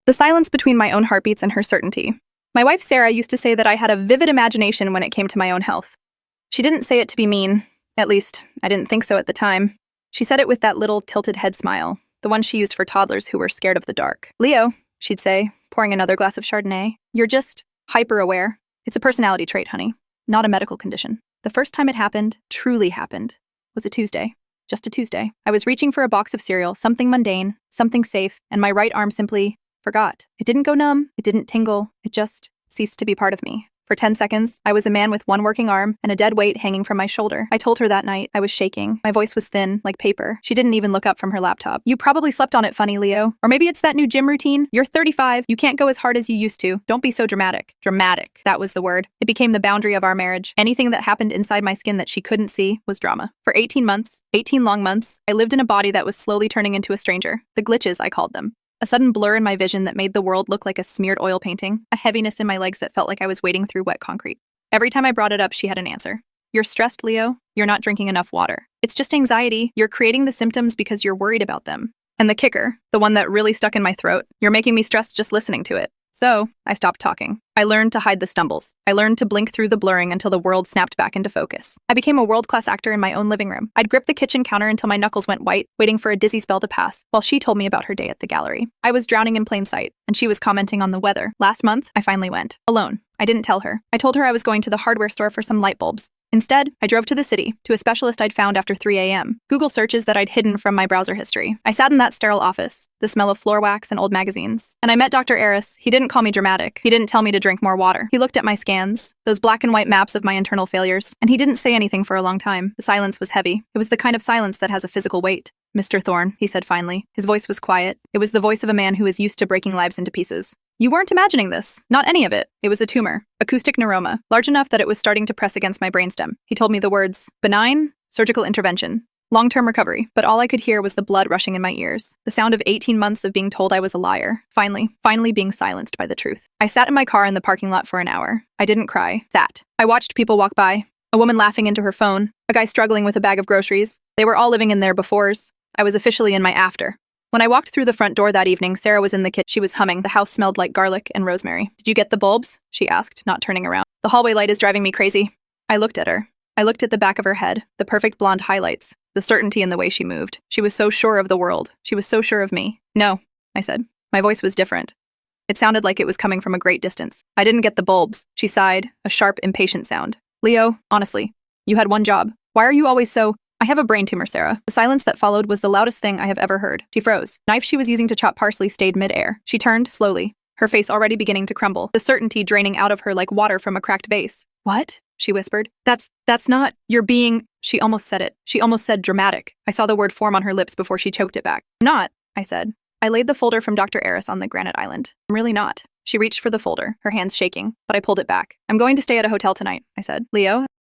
The silence between my own heartbeats and her certainty. My wife Sarah used to say that I had a vivid imagination when it came to my own health. She didn't say it to be mean. At least, I didn't think so at the time. She said it with that little tilted head smile, the one she used for toddlers who were scared of the dark. "Leo," she'd say, pouring another glass of Chardonnay, "you're just hyper-aware. It's a personality trait, honey, not a medical condition." The first time it happened, truly happened, was a Tuesday. Just a Tuesday. I was reaching for a box of cereal, something mundane, something safe, and my right arm simply forgot. It didn't go numb, it didn't tingle, it just ceased to be part of me. For 10 seconds, I was a man with one working arm and a dead weight hanging from my shoulder. I told her that night. I was shaking. My voice was thin, like paper. She didn't even look up from her laptop. "You probably slept on it funny, Leo. Or maybe it's that new gym routine. You're 35. You can't go as hard as you used to. Don't be so dramatic." Dramatic. That was the word. It became the boundary of our marriage. Anything that happened inside my skin that she couldn't see was drama. For 18 months, 18 long months, I lived in a body that was slowly turning into a stranger. The glitches, I called them. A sudden blur in my vision that made the world look like a smeared oil painting. A heaviness in my legs that felt like I was wading through wet concrete. Every time I brought it up, she had an answer. "You're stressed, Leo. You're not drinking enough water. It's just anxiety. You're creating the symptoms because you're worried about them." And the kicker, the one that really stuck in my throat, "You're making me stressed just listening to it." So, I stopped talking. I learned to hide the stumbles. I learned to blink through the blurring until the world snapped back into focus. I became a world-class actor in my own living room. I'd grip the kitchen counter until my knuckles went white, waiting for a dizzy spell to pass, while she told me about her day at the gallery. I was drowning in plain sight, and she was commenting on the weather. Last month, I finally went. Alone. I didn't tell her. I told her I was going to the hardware store for some light bulbs. Instead, I drove to the city, to a specialist I'd found after 3 a.m. Google searches that I'd hidden from my browser history. I sat in that sterile office, the smell of floor wax and old magazines. And I met Dr. Aris. He didn't call me dramatic. He didn't tell me to drink more water. He looked at my scans, those black and white maps of my internal failures, and he didn't say anything for a long time. The silence was heavy. It was the kind of silence that has a physical weight. "Mr. Thorne," he said finally. His voice was quiet. It was the voice of a man who is used to breaking lives into pieces. "You weren't imagining this. Not any of it. It was a tumor. Acoustic neuroma. Large enough that it was starting to press against my brainstem." He told me the words, "benign, surgical intervention, long-term recovery." But all I could hear was the blood rushing in my ears. The sound of 18 months of being told I was a liar. Finally being silenced by the truth. I sat in my car in the parking lot for an hour. I didn't cry. Sat. I watched people walk by. A woman laughing into her phone. A guy struggling with a bag of groceries. They were all living in their befores. I was officially in my after. When I walked through the front door that evening, Sarah was in the kitchen. She was humming. The house smelled like garlic and rosemary. "Did you get the bulbs?" she asked, not turning around. "The hallway light is driving me crazy." I looked at her. I looked at the back of her head, the perfect blonde highlights, the certainty in the way she moved. She was so sure of the world. She was so sure of me. "No," I said. My voice was different. It sounded like it was coming from a great distance. "I didn't get the bulbs." She sighed, a sharp, impatient sound. "Leo, honestly, you had one job. Why are you always so—" "I have a brain tumor, Sarah." The silence that followed was the loudest thing I have ever heard. She froze. Knife she was using to chop parsley stayed mid-air. She turned slowly, her face already beginning to crumble, the certainty draining out of her like water from a cracked vase. "What?" she whispered. That's not, you're being—" She almost said it. She almost said dramatic. I saw the word form on her lips before she choked it back. "Not," I said. I laid the folder from Dr. Aris on the granite island. "I'm really not." She reached for the folder, her hands shaking, but I pulled it back. "I'm going to stay at a hotel tonight," I said. "Leo,